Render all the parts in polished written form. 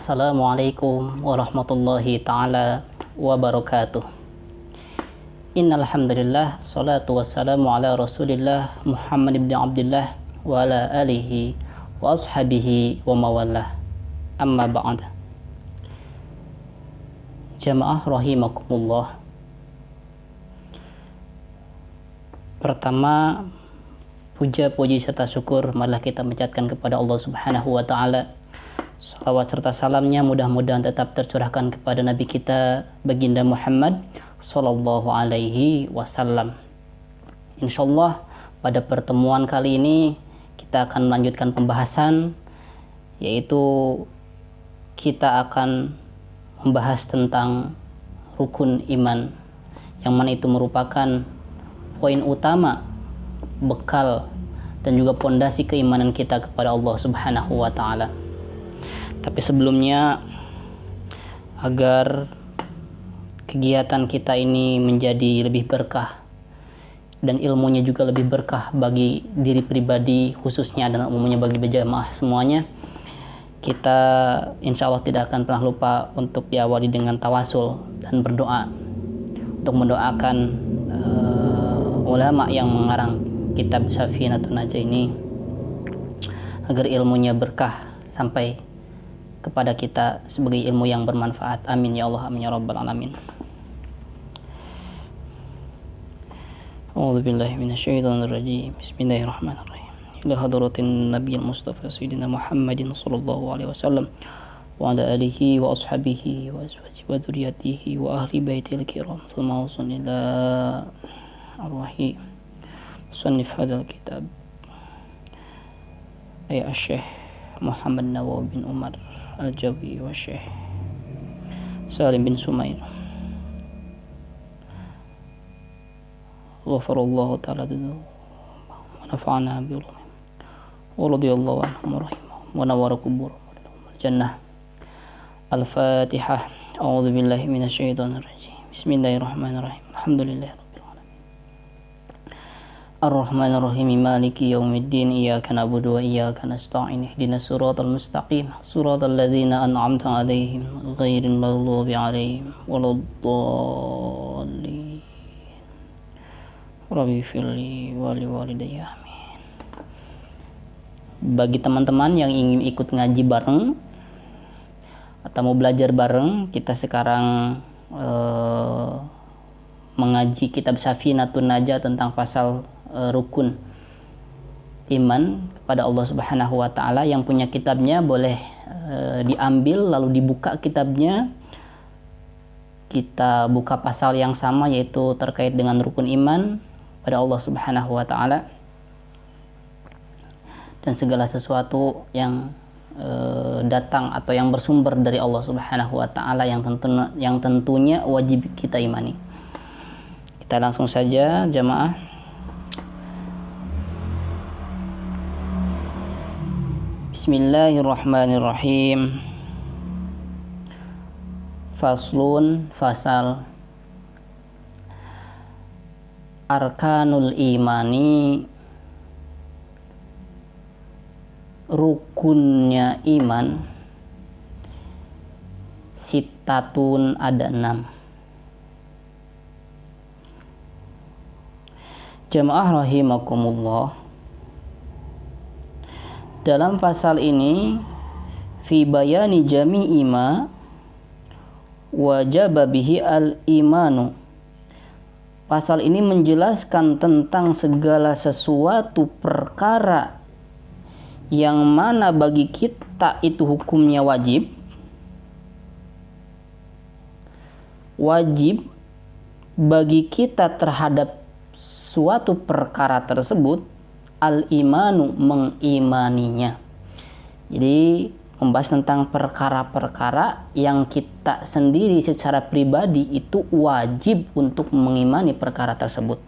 Assalamualaikum warahmatullahi ta'ala wabarakatuh. Innal hamdalillah, salatu wassalamu ala Rasulillah Muhammad ibn Abdullah wa ala alihi wa ashabihi wa mawallah. Amma ba'd. Jamaah rahimakumullah. Pertama, puja-puji serta syukur marilah kita mengucapkan kepada Allah Subhanahu wa taala. Salawat serta salamnya mudah-mudahan tetap tercurahkan kepada Nabi kita baginda Muhammad sallallahu alaihi wasallam. Insyaallah pada pertemuan kali ini kita akan melanjutkan pembahasan, yaitu kita akan membahas tentang rukun iman, yang mana itu merupakan poin utama, bekal dan juga pondasi keimanan kita kepada Allah Subhanahu wa taala. Tapi sebelumnya, agar kegiatan kita ini menjadi lebih berkah dan ilmunya juga lebih berkah bagi diri pribadi khususnya dan umumnya bagi berjamaah semuanya, kita insya Allah tidak akan pernah lupa untuk diawali dengan tawasul dan berdoa untuk mendoakan ulama yang mengarang kitab Safinatun Najah ini agar ilmunya berkah sampai kepada kita sebagai ilmu yang bermanfaat. Amin ya Allah, amin ya rabbal alamin. A'udzu billahi minasyaitonir rajim. Bismillahirrahmanirrahim. Ila hadratin nabiyil mustafa sayyidina Muhammadin sallallahu alaihi wasallam wa ala alihi wa ashabihi wa azwajihi wa dzurriyyatihi wa ahli baitil kiram. Tsumma ila arwahi musannif hadzal kitab ay Syekh Muhammad Nawawi bin Umar Al-Jawi wa Syekh Salim bin Sumair ghafarallahu ta'ala wa nafa'ana bi ulumihim wa radiyallahu anhum wa rahimahum wa nawwara quburahum jannah. Al-Fatihah. A'udzu billahi minasyaitonir rajim. Bismillahirrahmanirrahim. Alhamdulillah Ar-Rahmanir Rahim, Maliki Yaumiddin, Iyyaka na'budu wa iyyaka nasta'in, ihdinas siratal mustaqim, siratal ladzina an'amta 'alaihim, ghairil maghdubi 'alaihim waladdallin. Rabbi firli wa liwalidayya, amin. Bagi teman-teman yang ingin ikut ngaji bareng atau mau belajar bareng, kita sekarang mengaji kitab Safinatun Najah tentang pasal rukun iman kepada Allah Subhanahu wa taala. Yang punya kitabnya boleh diambil lalu dibuka kitabnya. Kita buka pasal yang sama, yaitu terkait dengan rukun iman pada Allah Subhanahu wa taala dan segala sesuatu yang datang atau yang bersumber dari Allah Subhanahu wa taala yang tentunya wajib kita imani. Kita langsung saja jamaah. Bismillahirrahmanirrahim. Faslun, fasal. Arkanul imani, rukunnya iman, sittatun, ada 6. Jamaah rahimakumullah, dalam pasal ini fi bayani jami'i ma wajaba bihi al-imanu, pasal ini menjelaskan tentang segala sesuatu perkara yang mana bagi kita itu hukumnya wajib bagi kita terhadap suatu perkara tersebut, al-imanu, mengimaninya. Jadi membahas tentang perkara-perkara yang kita sendiri secara pribadi itu wajib untuk mengimani perkara tersebut.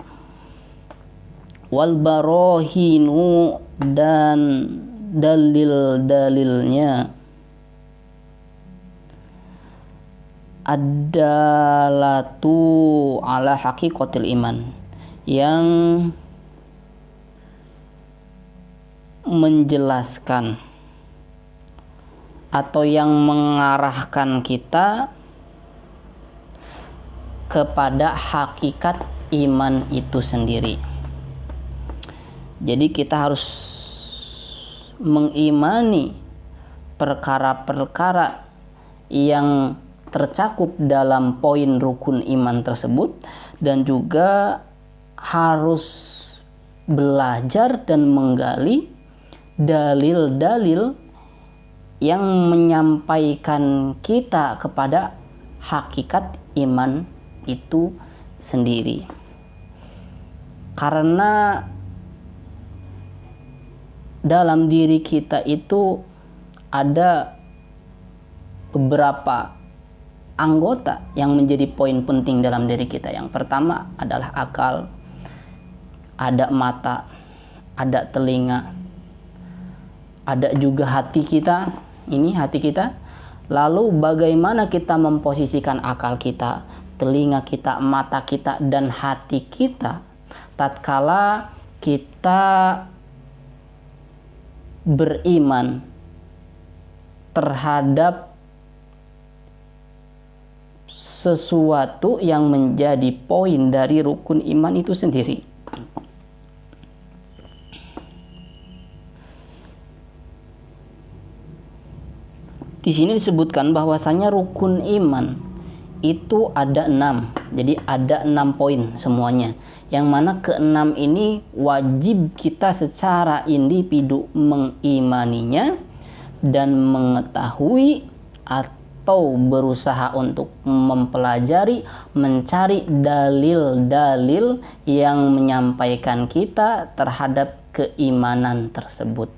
Wal barohinu, dan dalil-dalilnya, ad-dalatu ala haqiqatil iman, yang menjelaskan atau yang mengarahkan kita kepada hakikat iman itu sendiri. Jadi kita harus mengimani perkara-perkara yang tercakup dalam poin rukun iman tersebut, dan juga harus belajar dan menggali dalil-dalil yang menyampaikan kita kepada hakikat iman itu sendiri. Karena dalam diri kita itu ada beberapa anggota yang menjadi poin penting dalam diri kita. Yang pertama adalah akal, ada mata, ada telinga, ada juga hati kita. Ini hati kita. Lalu bagaimana kita memposisikan akal kita, telinga kita, mata kita, dan hati kita tatkala kita beriman terhadap sesuatu yang menjadi poin dari rukun iman itu sendiri. Di sini disebutkan bahwasanya rukun iman itu ada 6. Jadi ada 6 poin semuanya. Yang mana ke-6 ini wajib kita secara individu mengimaninya dan mengetahui atau berusaha untuk mempelajari, mencari dalil-dalil yang menyampaikan kita terhadap keimanan tersebut.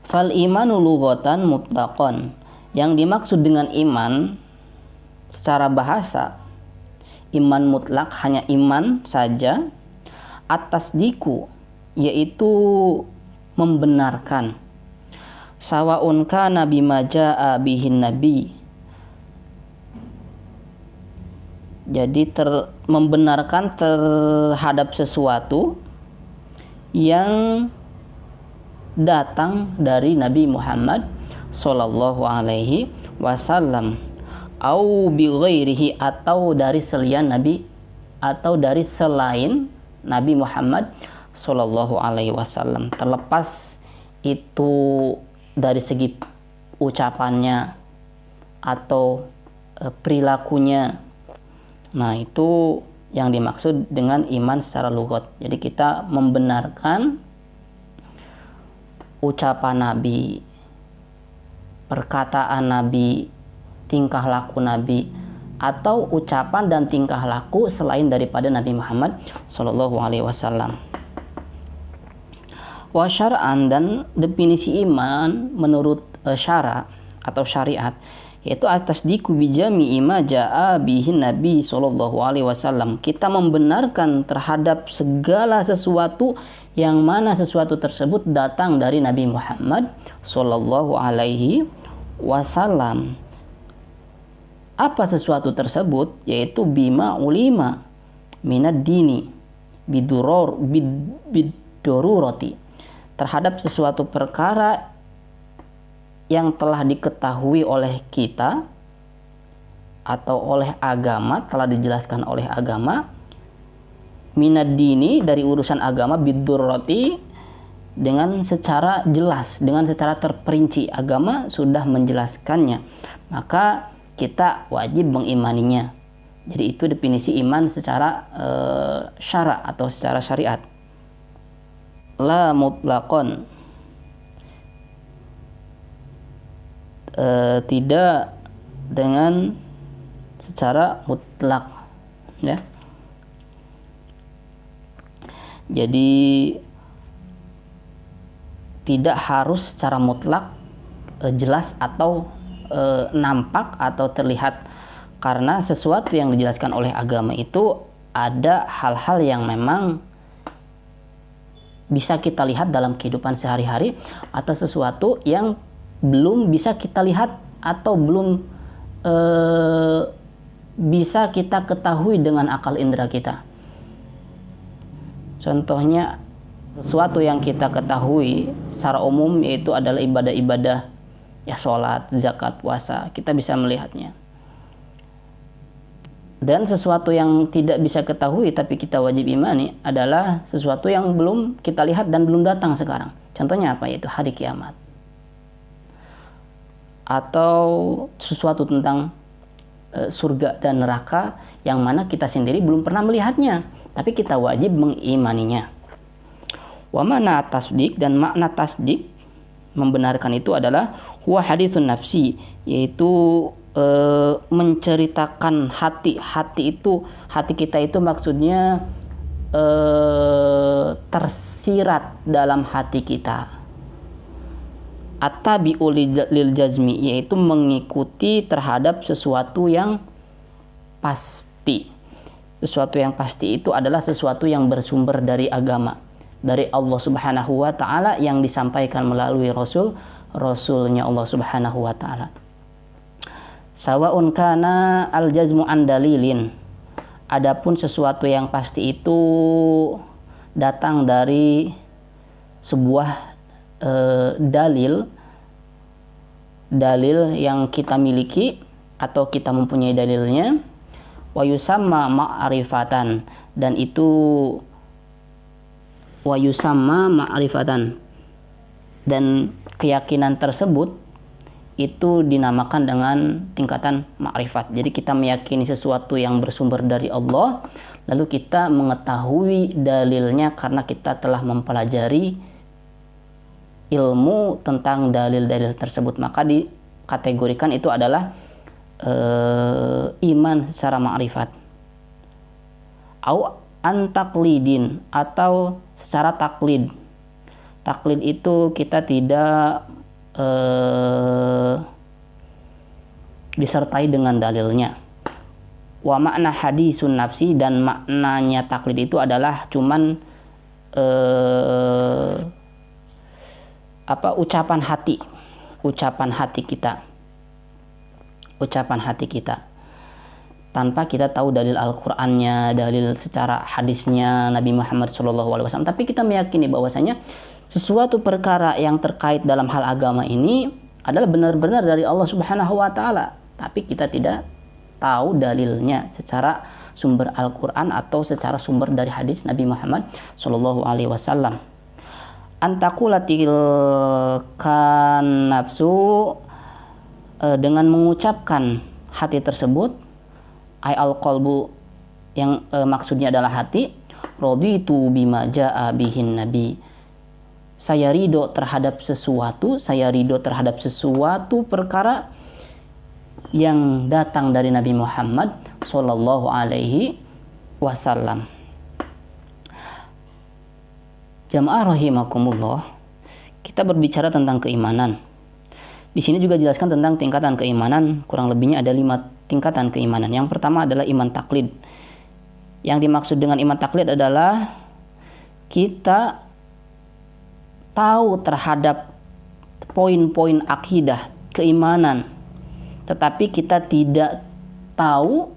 Fal imanu lughatan mutlaqan. Yang dimaksud dengan iman secara bahasa, iman mutlak hanya iman saja. At-tasdiqu yaitu membenarkan. Sawaun kana bima jaa bihin nabi. Jadi membenarkan terhadap sesuatu yang datang dari Nabi Muhammad sallallahu alaihi wasallam, au bi ghairihi, atau dari selain Nabi, atau dari selain Nabi Muhammad sallallahu alaihi wasallam, terlepas itu dari segi ucapannya atau perilakunya. Nah, itu yang dimaksud dengan iman secara lughat. Jadi kita membenarkan ucapan Nabi, perkataan Nabi, tingkah laku Nabi, atau ucapan dan tingkah laku selain daripada Nabi Muhammad sallallahu alaihi wasallam. Wa syar'an, dan definisi iman menurut syara atau syariat, yaitu at-tasdiqu bi jami'i ma jaa bihi Nabi sallallahu alaihi wasallam. Kita membenarkan terhadap segala sesuatu yang mana sesuatu tersebut datang dari Nabi Muhammad sallallahu alaihi wasallam. Apa sesuatu tersebut? Yaitu bima ulima minad dini bidururati, terhadap sesuatu perkara yang telah diketahui oleh kita atau oleh agama, telah dijelaskan oleh agama, minad dini, dari urusan agama, bidururati, dengan secara jelas, dengan secara terperinci, agama sudah menjelaskannya, maka kita wajib mengimaninya. Jadi itu definisi iman secara syara atau secara syariat. La mutlaqan, tidak dengan secara mutlak, ya. Jadi tidak harus secara mutlak jelas atau nampak atau terlihat, karena sesuatu yang dijelaskan oleh agama itu ada hal-hal yang memang bisa kita lihat dalam kehidupan sehari-hari, atau sesuatu yang belum bisa kita lihat atau belum bisa kita ketahui dengan akal indera kita. Contohnya Sesuatu yang kita ketahui secara umum yaitu adalah ibadah-ibadah, ya sholat, zakat, puasa, kita bisa melihatnya. Dan sesuatu yang tidak bisa ketahui tapi kita wajib imani adalah sesuatu yang belum kita lihat dan belum datang sekarang. Contohnya apa? Yaitu hari kiamat. Atau sesuatu tentang surga dan neraka yang mana kita sendiri belum pernah melihatnya, tapi kita wajib mengimaninya. Wa mana tasdik, dan makna tasdik membenarkan itu adalah huwa haditsun nafsi, yaitu menceritakan hati itu, hati kita itu maksudnya tersirat dalam hati kita. At-tabi'u lil jazmi, yaitu mengikuti terhadap sesuatu yang pasti. Sesuatu yang pasti itu adalah sesuatu yang bersumber dari agama, dari Allah Subhanahu wa taala, yang disampaikan melalui rasulnya Allah Subhanahu wa taala. Sawa'un kana al-jazmu an dalilin. Adapun sesuatu yang pasti itu datang dari sebuah dalil yang kita miliki atau kita mempunyai dalilnya, wa yusamma ma'rifatan, dan itu wa yusamma ma'rifatan, dan keyakinan tersebut itu dinamakan dengan tingkatan ma'rifat. Jadi kita meyakini sesuatu yang bersumber dari Allah, lalu kita mengetahui dalilnya karena kita telah mempelajari ilmu tentang dalil-dalil tersebut, maka dikategorikan itu adalah iman secara ma'rifat. Au antaklidin, atau secara taklid. Taklid itu kita tidak disertai dengan dalilnya. Wa makna hadisun nafsi, dan maknanya taklid itu adalah cuman ucapan hati kita tanpa kita tahu dalil Al-Qur'annya, dalil secara hadisnya Nabi Muhammad SAW. Tapi kita meyakini bahwasanya sesuatu perkara yang terkait dalam hal agama ini adalah benar-benar dari Allah Subhanahu wa taala, tapi kita tidak tahu dalilnya secara sumber Al-Qur'an atau secara sumber dari hadis Nabi Muhammad SAW. Antakulatil kan nafsu, dengan mengucapkan hati tersebut, ay al qalbu, yang maksudnya adalah hati, raditu bima jaa bihin nabi, saya ridho terhadap sesuatu perkara yang datang dari Nabi Muhammad sallallahu alaihi wasallam. Jamaah rahimakumullah, kita berbicara tentang keimanan. Di sini juga jelaskan tentang tingkatan keimanan, kurang lebihnya ada 5 tingkatan keimanan. Yang pertama adalah iman taklid. Yang dimaksud dengan iman taklid adalah kita tahu terhadap poin-poin akidah, keimanan, tetapi kita tidak tahu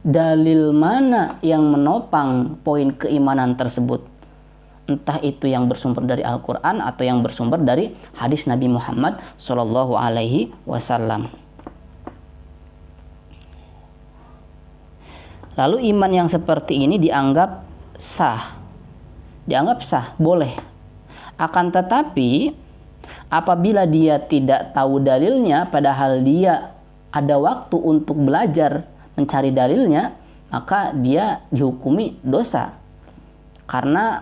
dalil mana yang menopang poin keimanan tersebut. Entah itu yang bersumber dari Al-Quran atau yang bersumber dari hadis Nabi Muhammad Sallallahu Alaihi Wasallam. Lalu iman yang seperti ini dianggap sah, boleh. Akan tetapi apabila dia tidak tahu dalilnya, padahal dia ada waktu untuk belajar mencari dalilnya, maka dia dihukumi dosa. Karena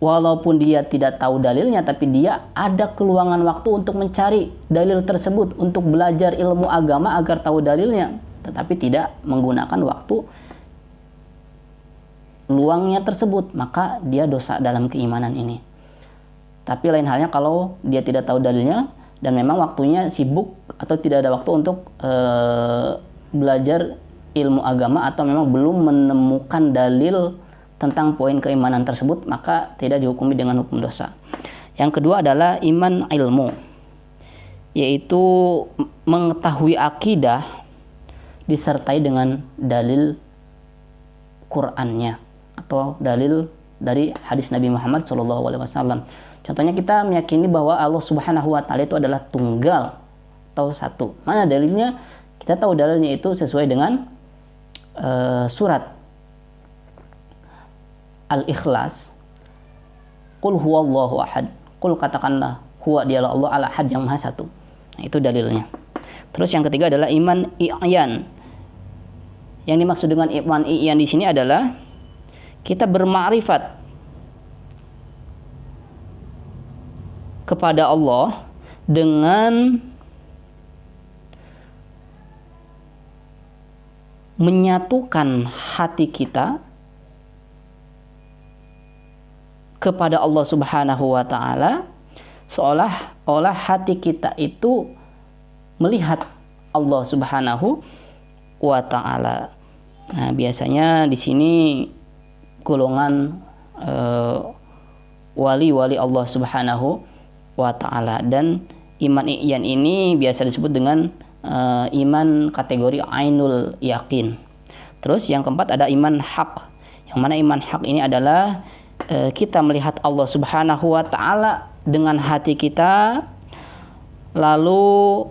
walaupun dia tidak tahu dalilnya, tapi dia ada keluangan waktu untuk mencari dalil tersebut, untuk belajar ilmu agama agar tahu dalilnya, tetapi tidak menggunakan waktu luangnya tersebut, maka dia dosa dalam keimanan ini. Tapi lain halnya kalau dia tidak tahu dalilnya dan memang waktunya sibuk atau tidak ada waktu untuk belajar ilmu agama, atau memang belum menemukan dalil tentang poin keimanan tersebut, maka tidak dihukumi dengan hukum dosa. Yang kedua adalah iman ilmu, yaitu mengetahui akidah disertai dengan dalil Qur'annya atau dalil dari hadis Nabi Muhammad SAW. Contohnya kita meyakini bahwa Allah Subhanahu wa taala itu adalah tunggal atau satu. Mana dalilnya? Kita tahu dalilnya itu sesuai dengan surat Al-Ikhlas. Qul huwallahu ahad. Qul, katakanlah, huwa, dialah Allah, al-ahad, yang maha satu. Nah, itu dalilnya. Terus yang ketiga adalah iman i'yan. Yang dimaksud dengan iman i'yan di sini adalah kita bermakrifat kepada Allah dengan menyatukan hati kita kepada Allah Subhanahu wa taala, seolah-olah hati kita itu melihat Allah Subhanahu wa taala. Nah, biasanya di sini golongan wali-wali Allah Subhanahu wa taala, dan iman i'yan ini biasa disebut dengan iman kategori ainul yakin. Terus yang keempat ada iman hak. Yang mana iman hak ini adalah kita melihat Allah Subhanahu wa taala dengan hati kita, lalu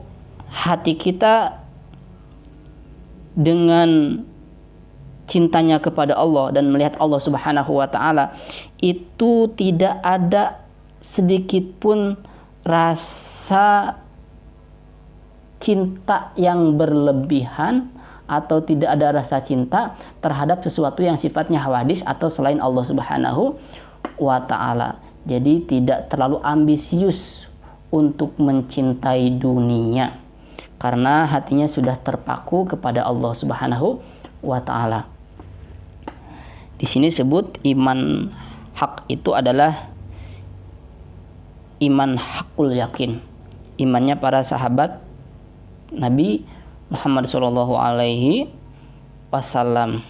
hati kita dengan cintanya kepada Allah dan melihat Allah Subhanahu wa taala itu tidak ada sedikit pun rasa cinta yang berlebihan atau tidak ada rasa cinta terhadap sesuatu yang sifatnya hawadis atau selain Allah Subhanahu wa taala. Jadi tidak terlalu ambisius untuk mencintai dunia karena hatinya sudah terpaku kepada Allah Subhanahu wa taala. Di sini sebut iman hak itu adalah iman hakul yakin. Imannya para sahabat Nabi Muhammad Shallallahu Alaihi Wasallam.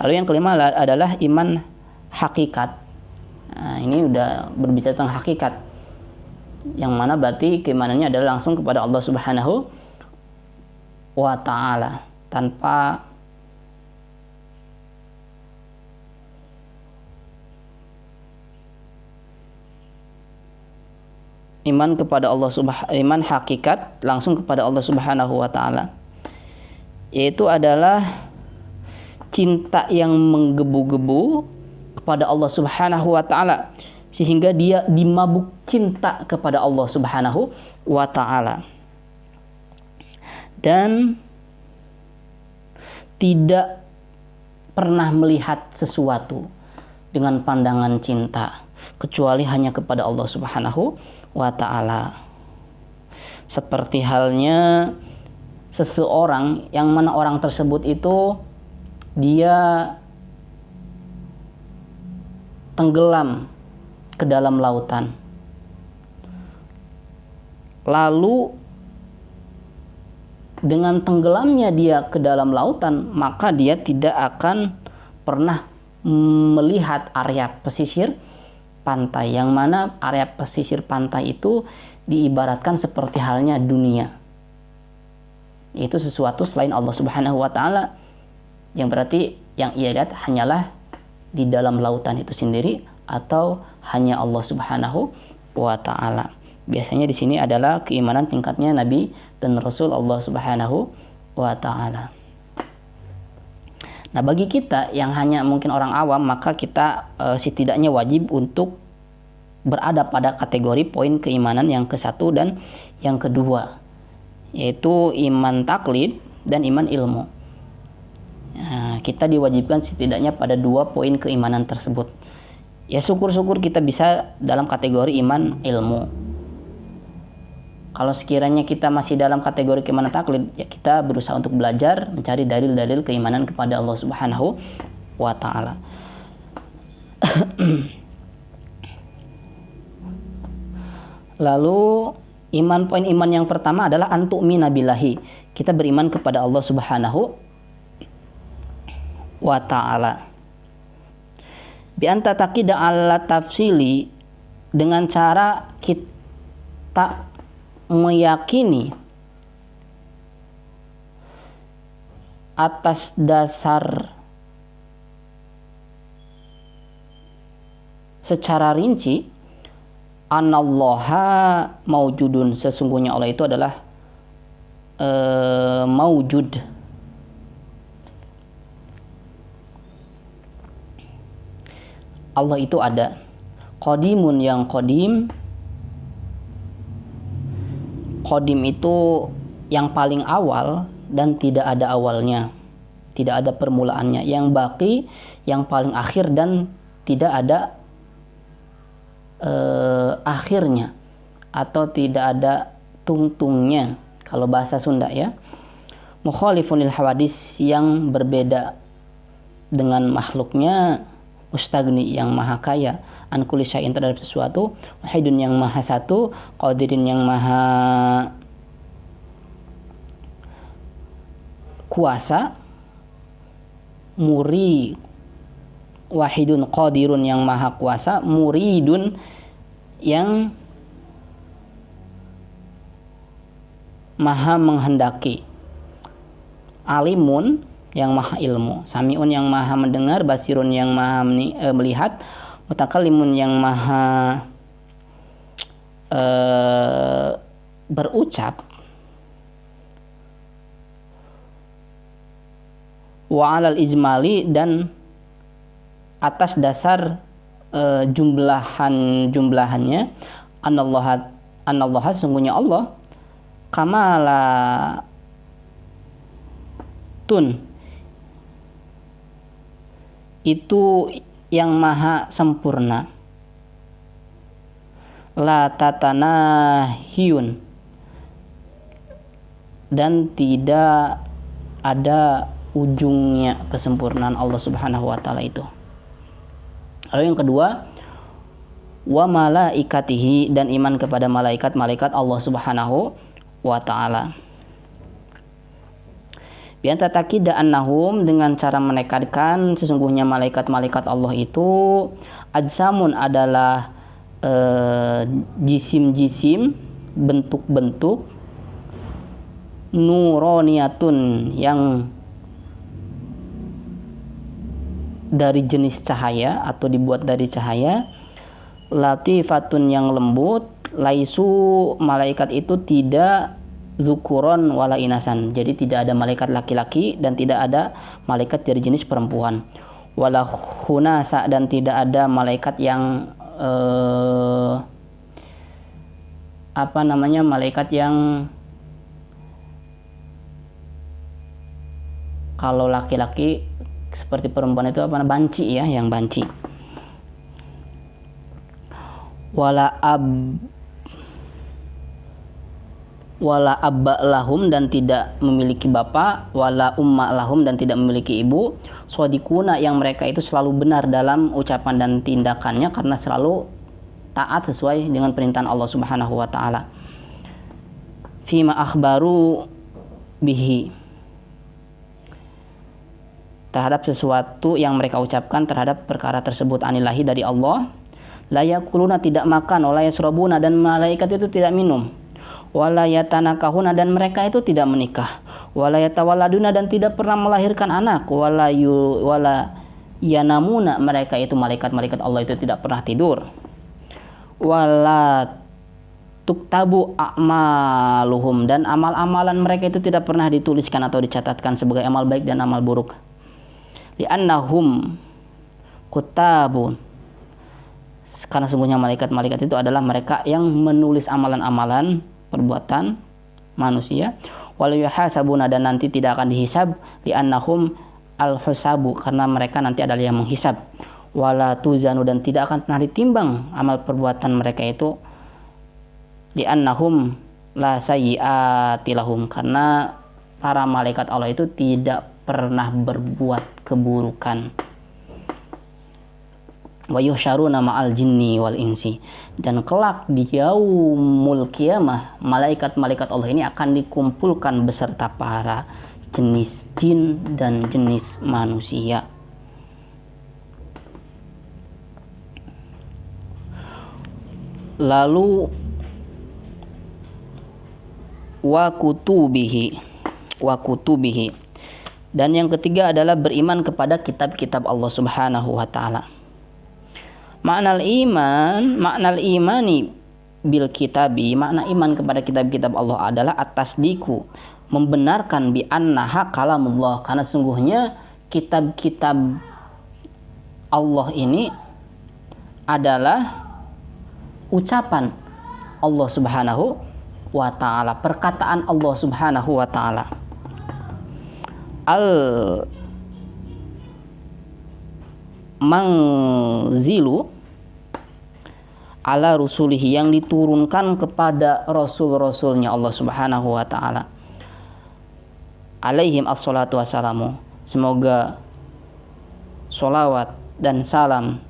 Lalu yang kelima adalah iman hakikat. Nah, ini udah berbicara tentang hakikat, yang mana berarti keimanannya adalah langsung kepada Allah Subhanahu wa taala tanpa iman kepada Allah iman hakikat langsung kepada Allah Subhanahu wa taala, yaitu adalah cinta yang menggebu-gebu kepada Allah Subhanahu wa taala sehingga dia dimabuk cinta kepada Allah Subhanahu wa taala dan tidak pernah melihat sesuatu dengan pandangan cinta kecuali hanya kepada Allah Subhanahu wa ta'ala. Seperti halnya seseorang yang mana orang tersebut itu dia tenggelam ke dalam lautan, lalu dengan tenggelamnya dia ke dalam lautan maka dia tidak akan pernah melihat area pesisir pantai, yang mana area pesisir pantai itu diibaratkan seperti halnya dunia, yaitu sesuatu selain Allah Subhanahu wa taala, yang berarti yang ia lihat hanyalah di dalam lautan itu sendiri atau hanya Allah Subhanahu wa taala. Biasanya di sini adalah keimanan tingkatnya Nabi dan Rasul Allah Subhanahu wa taala. Nah, bagi kita yang hanya mungkin orang awam, maka kita setidaknya wajib untuk berada pada kategori poin keimanan yang ke-1 dan yang kedua, yaitu iman taklid dan iman ilmu. Nah, kita diwajibkan setidaknya pada 2 poin keimanan tersebut. Ya syukur-syukur kita bisa dalam kategori iman ilmu. Kalau sekiranya kita masih dalam kategori keimanan taklid, ya kita berusaha untuk belajar mencari dalil-dalil keimanan kepada Allah Subhanahu wa taala. Lalu poin iman yang pertama adalah antu'mina billahi. Kita beriman kepada Allah Subhanahu wa taala. Bi anta taqida ala tafsili, dengan cara kita meyakini atas dasar secara rinci, anallaha maujudun, sesungguhnya Allah itu adalah maujud. Allah itu ada. Qadimun yang qadim. Qadim itu yang paling awal dan tidak ada awalnya, tidak ada permulaannya. Yang baqi yang paling akhir dan tidak ada akhirnya, atau tidak ada tungtungnya kalau bahasa Sunda ya. Mukhalifun lil hawadis, yang berbeda dengan makhluknya. Mustagni yang maha kaya, an kulli syai'in terhadap sesuatu, wahidun yang maha satu, qadirin yang maha kuasa, muri wahidun qadirun yang maha kuasa, muridun yang maha menghendaki, alimun yang maha ilmu, samiun yang maha mendengar, basirun yang maha melihat, mutakallimun yang maha berucap, wa alal ijmali, dan atas dasar jumlahannya, anallaha sesungguhnya Allah, kamalatun itu yang maha sempurna, la tatanahiyun, dan tidak ada ujungnya kesempurnaan Allah Subhanahu wa taala itu. Lalu yang kedua, wa malaikatihi, dan iman kepada malaikat-malaikat Allah Subhanahu wa taala. Bi anta taqida annahum, dengan cara menekadkan sesungguhnya malaikat-malaikat Allah itu ajsamun adalah jisim-jisim, bentuk-bentuk, nuroniyatun yang dari jenis cahaya atau dibuat dari cahaya, latifatun yang lembut, laisu malaikat itu tidak zukuron wala inasan, jadi tidak ada malaikat laki-laki dan tidak ada malaikat dari jenis perempuan, wala khunasa, dan tidak ada malaikat yang malaikat yang kalau laki-laki seperti perempuan itu banci ya, yang banci. Wala abba lahum, dan tidak memiliki bapak, wala umma lahum, dan tidak memiliki ibu, swadikuna, yang mereka itu selalu benar dalam ucapan dan tindakannya karena selalu taat sesuai dengan perintahan Allah Subhanahu wa taala. Fima akhbaru bihi, terhadap sesuatu yang mereka ucapkan terhadap perkara tersebut, anillahi dari Allah. La yakuluna, tidak makan, wala yasrabuna, dan malaikat itu tidak minum, wala yatanakahuna, dan mereka itu tidak menikah, wala yatawaladuna, dan tidak pernah melahirkan anak, wala yanamuna, mereka itu malaikat-malaikat Allah itu tidak pernah tidur, wala tuktabu a'maluhum, dan amal-amalan mereka itu tidak pernah dituliskan atau dicatatkan sebagai amal baik dan amal buruk. Li'annahum kutabun, karena sesungguhnya malaikat-malaikat itu adalah mereka yang menulis amalan-amalan perbuatan manusia. Wala yuhasabuna, dan nanti tidak akan dihisab. Li'annahum al-husabu, karena mereka nanti adalah yang menghisab. Wala tuzanu, dan tidak akan pernah ditimbang amal perbuatan mereka itu. Li'annahum la sayyi'ati lahum, karena para malaikat Allah itu tidak pernah berbuat keburukan. Wa yuhsyaruna ma'al jinni wal insi, dan kelak di yaumul qiyamah malaikat-malaikat Allah ini akan dikumpulkan beserta para jenis jin dan jenis manusia. Lalu wa kutubihi, dan yang ketiga adalah beriman kepada kitab-kitab Allah Subhanahu wa taala. Makna imani bil kitabi, makna iman kepada kitab-kitab Allah adalah at-tasdiqu, membenarkan bi annaha kalamullah, karena sungguhnya kitab-kitab Allah ini adalah ucapan Allah Subhanahu wa ta'ala, perkataan Allah Subhanahu wa ta'ala. Al-manzilu ala rusulihi, yang diturunkan kepada rasul-rasulnya Allah Subhanahu wa ta'ala. Alaihim assalatu wassalamu, semoga sholawat dan salam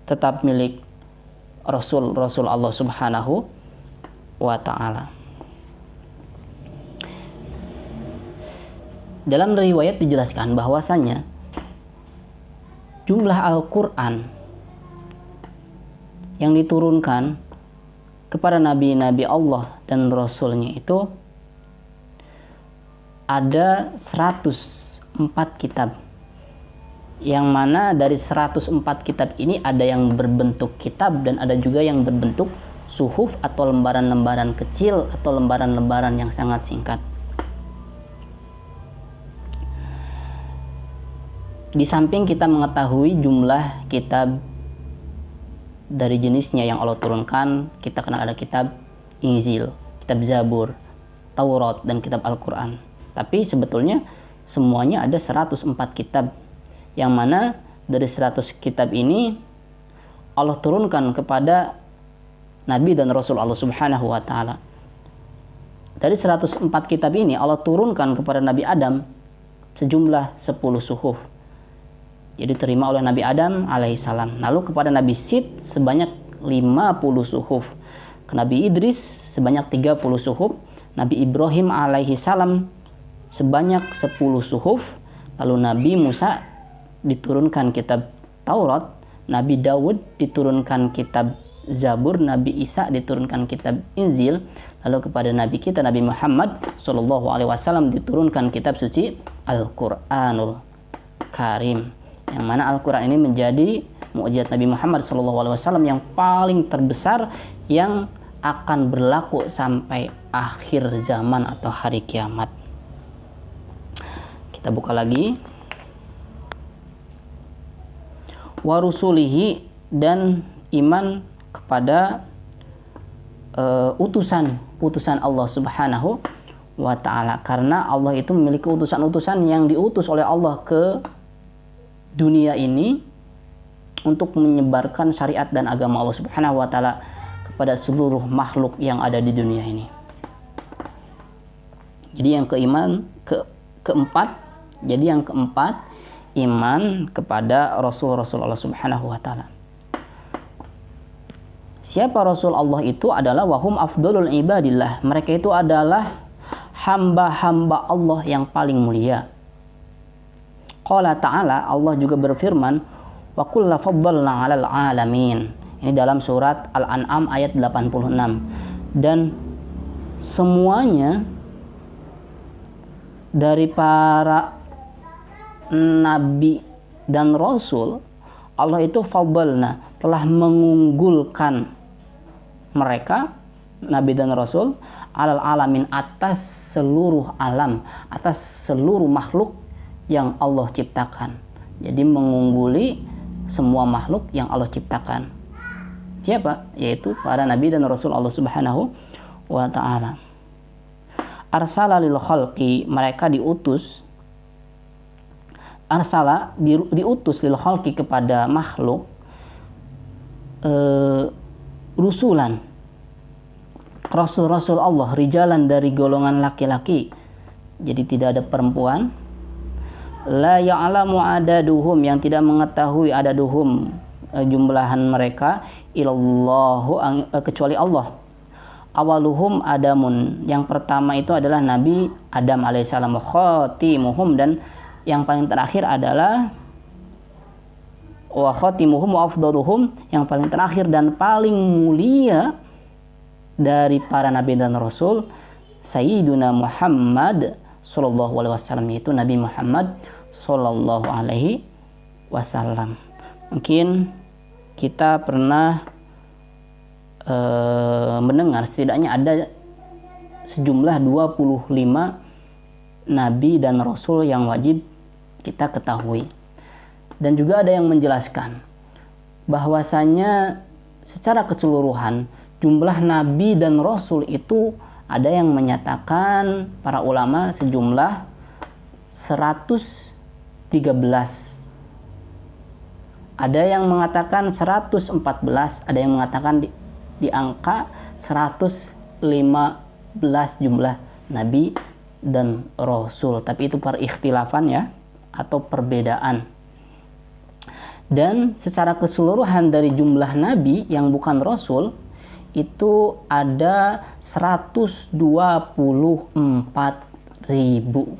tetap milik Rasul Allah Subhanahu wa ta'ala. Dalam riwayat dijelaskan bahwasanya jumlah Al-Quran yang diturunkan kepada nabi-nabi Allah dan Rasulnya itu ada 104 kitab, yang mana dari 104 kitab ini ada yang berbentuk kitab dan ada juga yang berbentuk suhuf atau lembaran-lembaran kecil atau lembaran-lembaran yang sangat singkat. Di samping kita mengetahui jumlah kitab dari jenisnya yang Allah turunkan, kita kenal ada kitab Injil, kitab Zabur, Taurat, dan kitab Al-Quran. Tapi sebetulnya semuanya ada 104 kitab, yang mana dari 100 kitab ini Allah turunkan kepada Nabi dan Rasul Allah Subhanahu wa ta'ala. Dari 104 kitab ini Allah turunkan kepada Nabi Adam sejumlah 10 suhuf. Jadi terima oleh Nabi Adam alaihissalam. Lalu kepada Nabi Sid sebanyak 50 suhuf. Ke Nabi Idris sebanyak 30 suhuf. Nabi Ibrahim alaihissalam sebanyak 10 suhuf. Lalu Nabi Musa diturunkan kitab Taurat. Nabi Daud diturunkan kitab Zabur. Nabi Isa diturunkan kitab Injil. Lalu kepada Nabi kita Nabi Muhammad SAW diturunkan kitab suci Al-Quranul Karim, yang mana Al-Quran ini menjadi mukjizat Nabi Muhammad SAW yang paling terbesar yang akan berlaku sampai akhir zaman atau hari kiamat. Kita buka lagi. Warusulihi, dan iman kepada utusan Allah Subhanahu wa ta'ala, karena Allah itu memiliki utusan-utusan yang diutus oleh Allah ke dunia ini untuk menyebarkan syariat dan agama Allah Subhanahu wa ta'ala kepada seluruh makhluk yang ada di dunia ini. Jadi yang keempat, iman kepada Rasul-Rasul Allah Subhanahu wa ta'ala. Siapa Rasul Allah itu adalah wahum afdalul ibadillah, mereka itu adalah hamba-hamba Allah yang paling mulia. Qala ta'ala, Allah juga berfirman, wa kulla faddalna 'alal 'alamin. Ini dalam surat Al-An'am ayat 86. Dan semuanya dari para nabi dan rasul, Allah itu faddalna, telah mengunggulkan mereka, nabi dan rasul, 'alal 'alamin, atas seluruh alam, atas seluruh makhluk yang Allah ciptakan. Jadi mengungguli semua makhluk yang Allah ciptakan. Siapa? Yaitu para nabi dan rasul Allah Subhanahu wa ta'ala. Arsala lil khalqi, mereka diutus. Arsala diutus lil khalqi, kepada makhluk, rusulan, rasul-rasul Allah, rijalan, dari golongan laki-laki. Jadi tidak ada perempuan. La ya'lamu adaduhum, yang tidak mengetahui adaduhum, jumlahan mereka, illallahu, kecuali Allah. Awaluhum Adamun, yang pertama itu adalah Nabi Adam alaihissalam. Khatimuhum, dan yang paling terakhir adalah wa khatimuhum wa afdaluhum, yang paling terakhir dan paling mulia dari para nabi dan rasul, Sayyiduna Muhammad sallallahu alaihi wasallam, yaitu Nabi Muhammad sallallahu alaihi wasallam. Mungkin kita pernah mendengar setidaknya ada sejumlah 25 nabi dan rasul yang wajib kita ketahui. Dan juga ada yang menjelaskan bahwasanya secara keseluruhan jumlah nabi dan rasul itu ada yang menyatakan para ulama sejumlah 113. Ada yang mengatakan 114, ada yang mengatakan di angka 115 jumlah nabi dan rasul. Tapi itu per ikhtilafan ya, atau perbedaan. Dan secara keseluruhan dari jumlah nabi yang bukan rasul itu ada 124.000,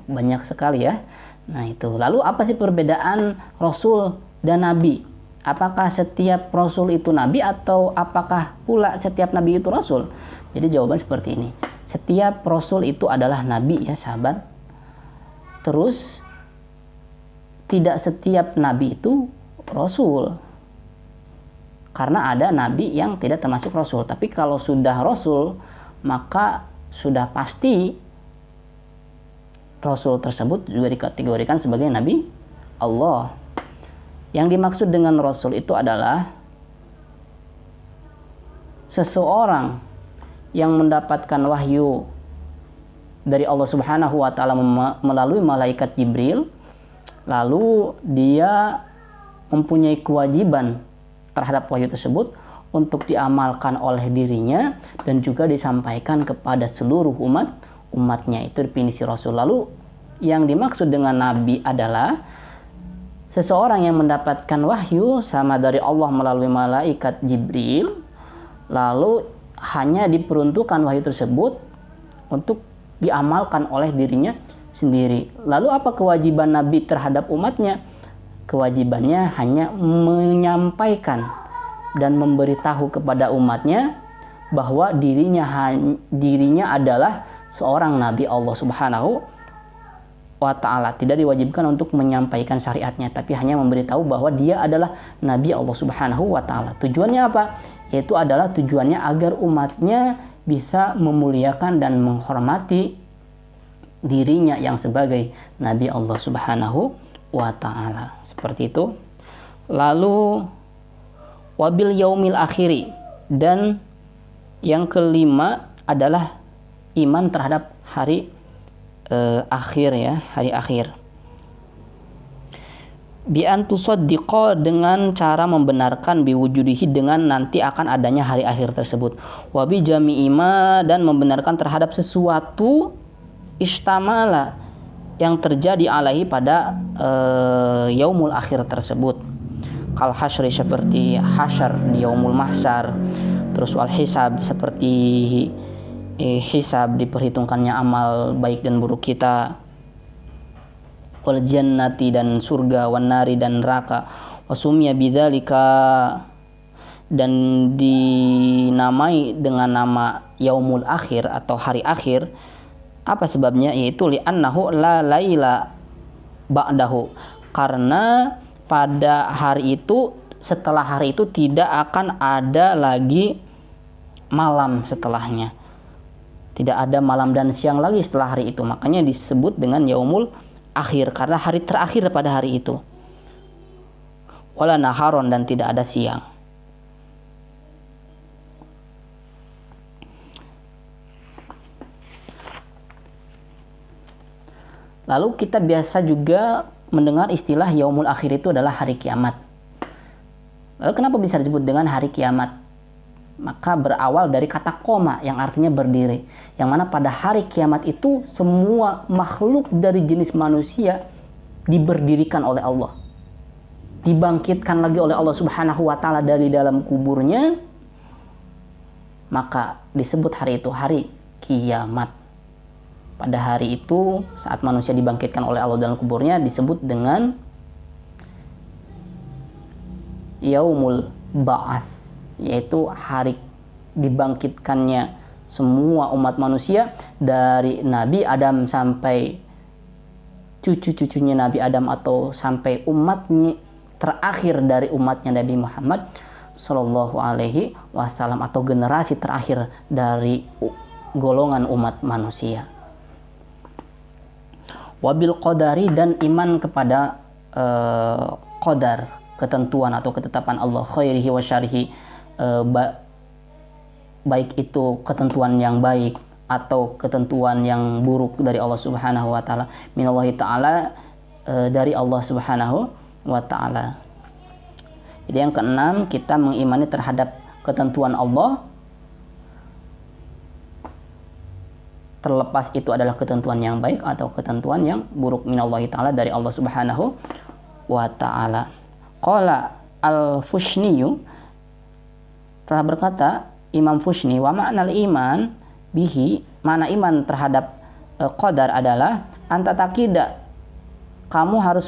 banyak sekali ya. Nah itu, lalu apa sih perbedaan rasul dan nabi? Apakah setiap rasul itu nabi atau apakah pula setiap nabi itu rasul? Jadi jawaban seperti ini. Setiap rasul itu adalah nabi ya sahabat. Terus tidak setiap nabi itu rasul. Karena ada nabi yang tidak termasuk rasul. Tapi kalau sudah rasul, maka sudah pasti rasul tersebut juga dikategorikan sebagai nabi Allah. Yang dimaksud dengan rasul itu adalah seseorang yang mendapatkan wahyu dari Allah Subhanahu wa taala melalui malaikat Jibril, lalu dia mempunyai kewajiban terhadap wahyu tersebut untuk diamalkan oleh dirinya dan juga disampaikan kepada seluruh umatnya. Itu definisi rasul. Lalu yang dimaksud dengan nabi adalah seseorang yang mendapatkan wahyu sama dari Allah melalui malaikat Jibril, lalu hanya diperuntukkan wahyu tersebut untuk diamalkan oleh dirinya sendiri. Lalu apa kewajiban nabi terhadap umatnya? Kewajibannya hanya menyampaikan dan memberitahu kepada umatnya bahwa dirinya adalah seorang nabi Allah Subhanahu wa ta'ala. Tidak diwajibkan untuk menyampaikan syariatnya, tapi hanya memberitahu bahwa dia adalah nabi Allah Subhanahu wa ta'ala. Tujuannya apa? Yaitu adalah tujuannya agar umatnya bisa memuliakan dan menghormati dirinya yang sebagai nabi Allah Subhanahu wa ta'ala. Seperti itu. Lalu wabil yaumil akhiri, dan yang kelima adalah iman terhadap hari akhir ya, hari akhir. Bi an tusaddiqa, dengan cara membenarkan biwujudihi, dengan nanti akan adanya hari akhir tersebut. Wa bi jami'i ma, dan membenarkan terhadap sesuatu istamala yang terjadi alaihi pada yaumul akhir tersebut. Kal hasyri, seperti hasyar di yaumul mahsyar. Terus wal hisab, seperti hisab, diperhitungkannya amal baik dan buruk kita. Wal jannati, dan surga, wan nari, dan neraka. Wasumya bidzalika, dan dinamai dengan nama yaumul akhir atau hari akhir. Apa sebabnya? Yaitu li'annahu la laila ba'dahu, karena pada hari itu, setelah hari itu tidak akan ada lagi malam setelahnya. Tidak ada malam dan siang lagi setelah hari itu. Makanya disebut dengan yaumul akhir, karena hari terakhir pada hari itu. Wala naharon, dan tidak ada siang. Lalu kita biasa juga mendengar istilah yaumul akhir itu adalah hari kiamat. Lalu kenapa bisa disebut dengan hari kiamat? Maka berawal dari kata koma yang artinya berdiri, yang mana pada hari kiamat itu semua makhluk dari jenis manusia diberdirikan oleh Allah, dibangkitkan lagi oleh Allah Subhanahu wa ta'ala dari dalam kuburnya. Maka disebut hari itu hari kiamat. Pada hari itu, saat manusia dibangkitkan oleh Allah dalam kuburnya, disebut dengan yaumul ba'ats, yaitu hari dibangkitkannya semua umat manusia, dari Nabi Adam sampai cucu-cucunya Nabi Adam, atau sampai umatnya terakhir dari umatnya Nabi Muhammad Sallallahu Alaihi Wasallam, atau generasi terakhir dari golongan umat manusia. Wabil qadari, dan iman kepada qadar, ketentuan atau ketetapan Allah, khairihi wa syarihi, baik itu ketentuan yang baik atau ketentuan yang buruk dari Allah Subhanahu wa taala, minallahi taala, dari Allah Subhanahu wa taala. Jadi yang keenam, kita mengimani terhadap ketentuan Allah, terlepas itu adalah ketentuan yang baik atau ketentuan yang buruk, minallahi taala, dari Allah Subhanahu wa taala. Qala al-Fushniyu, telah berkata Imam Fushni, wa ma'nal iman bihi, mana iman terhadap qadar adalah anta taqidah, kamu harus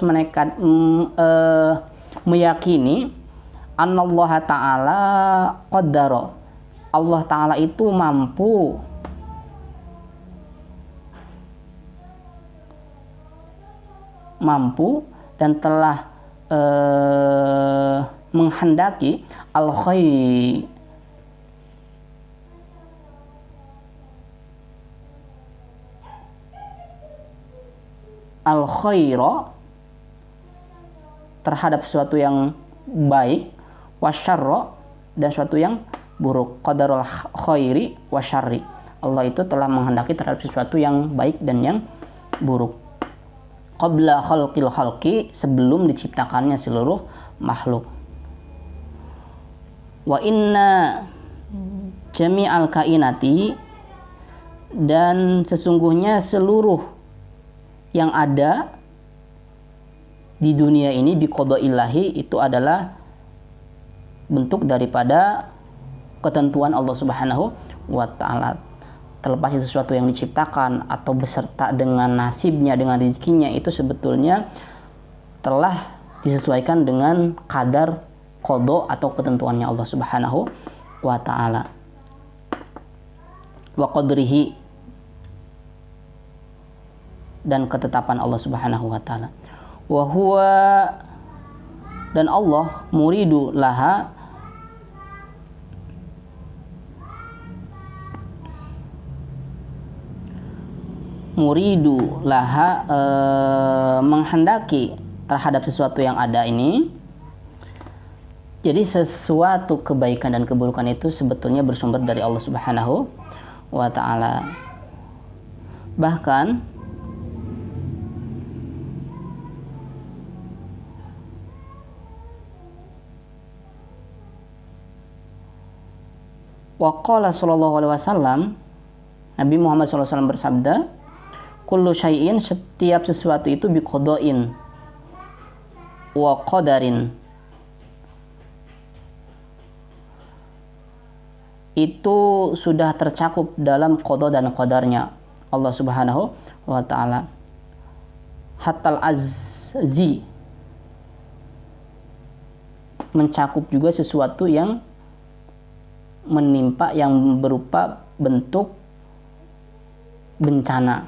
meyakini annallaha ta'ala qaddara, Allah ta'ala itu mampu dan telah menghendaki al-khaira, terhadap sesuatu yang baik, wasyarra, dan sesuatu yang buruk, qadarul khairi wasyarri, Allah itu telah menghendaki terhadap sesuatu yang baik dan yang buruk, qabla khalqil khalqi, sebelum diciptakannya seluruh makhluk. Wa inna jami'al kainati, dan sesungguhnya seluruh yang ada di dunia ini biqadaillahi, itu adalah bentuk daripada ketentuan Allah Subhanahu wa taala. Terlepas itu sesuatu yang diciptakan atau beserta dengan nasibnya, dengan rezekinya, itu sebetulnya telah disesuaikan dengan kadar qada atau ketentuannya Allah Subhanahu wa taala. Wa qadrihi, dan ketetapan Allah Subhanahu wa taala. Wa huwa, dan Allah muridu laha, menghendaki terhadap sesuatu yang ada ini. Jadi sesuatu kebaikan dan keburukan itu sebetulnya bersumber dari Allah Subhanahu wa taala. Bahkan wa qala sallallahu alaihi wasallam, Nabi Muhammad sallallahu alaihi wasallam bersabda, kullu syai'in, setiap sesuatu itu biqada'in wa qadarin, itu sudah tercakup dalam qada dan qadarnya Allah Subhanahu wa taala. Hatal azzi, mencakup juga sesuatu yang menimpa, yang berupa bentuk bencana.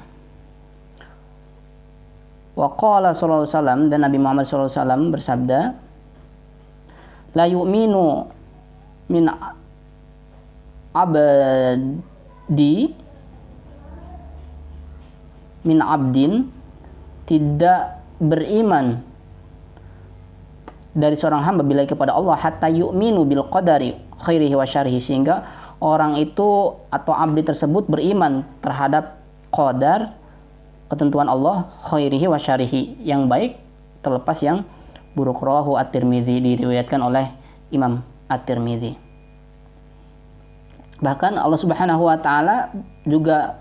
Wa qala sallallahu alaihi wasallam, dan Nabi Muhammad sallallahu alaihi wasallam bersabda, la yu'minu min abdin, tidak beriman dari seorang hamba bila kepada Allah, hatta yu'minu bil qadari khairihi wa syarrihi, sehingga orang itu atau abdi tersebut beriman terhadap qadar, ketentuan Allah, khairihi wa syarrihi, yang baik terlepas yang buruk. Rawahu at-Tirmidzi, diriwayatkan oleh Imam at-Tirmidzi. Bahkan Allah Subhanahu wa taala juga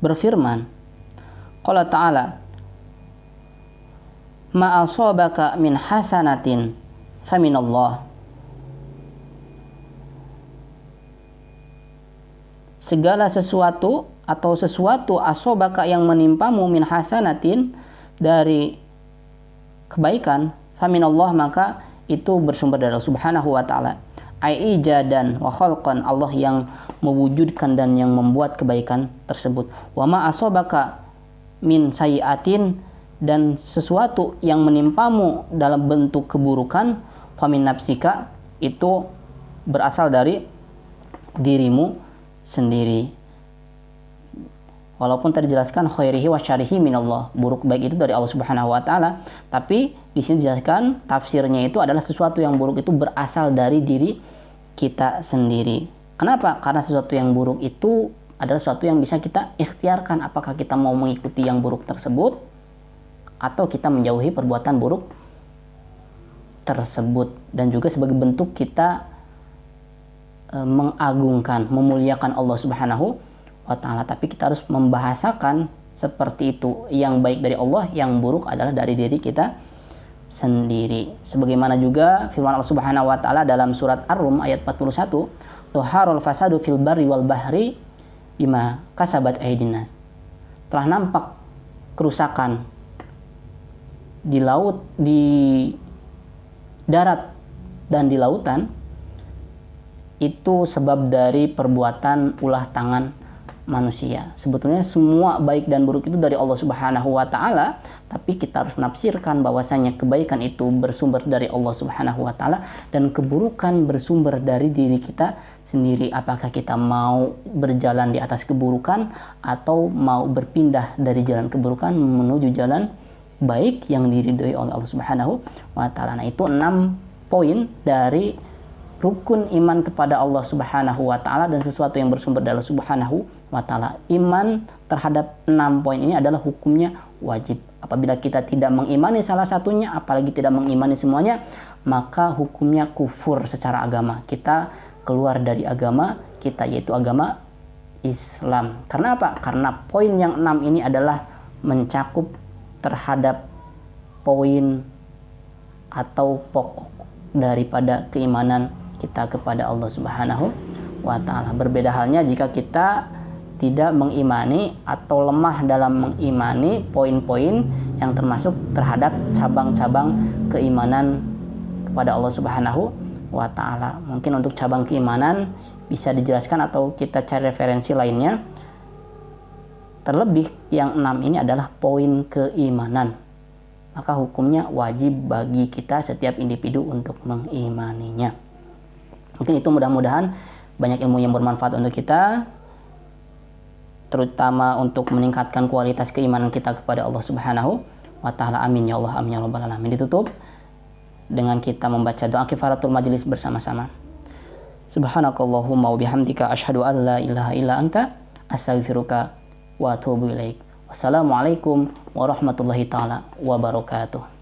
berfirman, qala ta'ala, ma asabaka min hasanatin faminallah, segala sesuatu atau sesuatu asobaka yang menimpamu min hasanatin, dari kebaikan, faminallah, maka itu bersumber dari Allah Subhanahu wa taala. Ai ijadan wa khalqan, Allah yang mewujudkan dan yang membuat kebaikan tersebut. Wa ma asobaka min sayiatin, dan sesuatu yang menimpamu dalam bentuk keburukan, famin nafsika, itu berasal dari dirimu sendiri. Walaupun tadi dijelaskan khairihi wa syarihi minallah, buruk baik itu dari Allah Subhanahu wa taala, tapi di sini dijelaskan tafsirnya itu adalah sesuatu yang buruk itu berasal dari diri kita sendiri. Kenapa? Karena sesuatu yang buruk itu adalah sesuatu yang bisa kita ikhtiarkan, apakah kita mau mengikuti yang buruk tersebut atau kita menjauhi perbuatan buruk tersebut. Dan juga sebagai bentuk kita mengagungkan, memuliakan Allah Subhanahu wa ta'ala. Tapi kita harus membahasakan seperti itu, yang baik dari Allah, yang buruk adalah dari diri kita sendiri. Sebagaimana juga firman Allah Subhanahu wa ta'ala dalam surat Ar-Rum ayat 41, "Tuharul fasadu fil barri wal bahri bima kasabat aydin nas." Telah nampak kerusakan di laut, di darat dan di lautan, itu sebab dari perbuatan ulah tangan manusia. Sebetulnya semua baik dan buruk itu dari Allah Subhanahu wa ta'ala, tapi kita harus menafsirkan bahwasanya kebaikan itu bersumber dari Allah Subhanahu wa ta'ala dan keburukan bersumber dari diri kita sendiri. Apakah kita mau berjalan di atas keburukan atau mau berpindah dari jalan keburukan menuju jalan baik yang diridhoi oleh Allah Subhanahu wa ta'ala. Nah, itu 6 poin dari rukun iman kepada Allah Subhanahu wa ta'ala dan sesuatu yang bersumber dari Allah Subhanahu wa ta'ala. Iman terhadap 6 poin ini adalah hukumnya wajib. Apabila kita tidak mengimani salah satunya, apalagi tidak mengimani semuanya, maka hukumnya kufur secara agama. Kita keluar dari agama kita, yaitu agama Islam. Karena apa? Karena poin yang 6 ini adalah mencakup terhadap poin atau pokok daripada keimanan kita kepada Allah Subhanahu wa ta'ala. Berbeda halnya jika kita tidak mengimani atau lemah dalam mengimani poin-poin yang termasuk terhadap cabang-cabang keimanan kepada Allah Subhanahu wa ta'ala. Mungkin untuk cabang keimanan bisa dijelaskan atau kita cari referensi lainnya. Terlebih yang 6 ini adalah poin keimanan, maka hukumnya wajib bagi kita setiap individu untuk mengimaninya. Mungkin itu, mudah-mudahan banyak ilmu yang bermanfaat untuk kita, terutama untuk meningkatkan kualitas keimanan kita kepada Allah Subhanahu wa ta'ala. Amin ya Allah, amin ya rabbal alamin. Ditutup dengan kita membaca doa kifaratul majlis bersama-sama. Subhanakallahumma wa bihamdika asyhadu an la ilaha illa anta astaghfiruka wa atubu ilaik. Wassalamualaikum warahmatullahi taala wabarakatuh.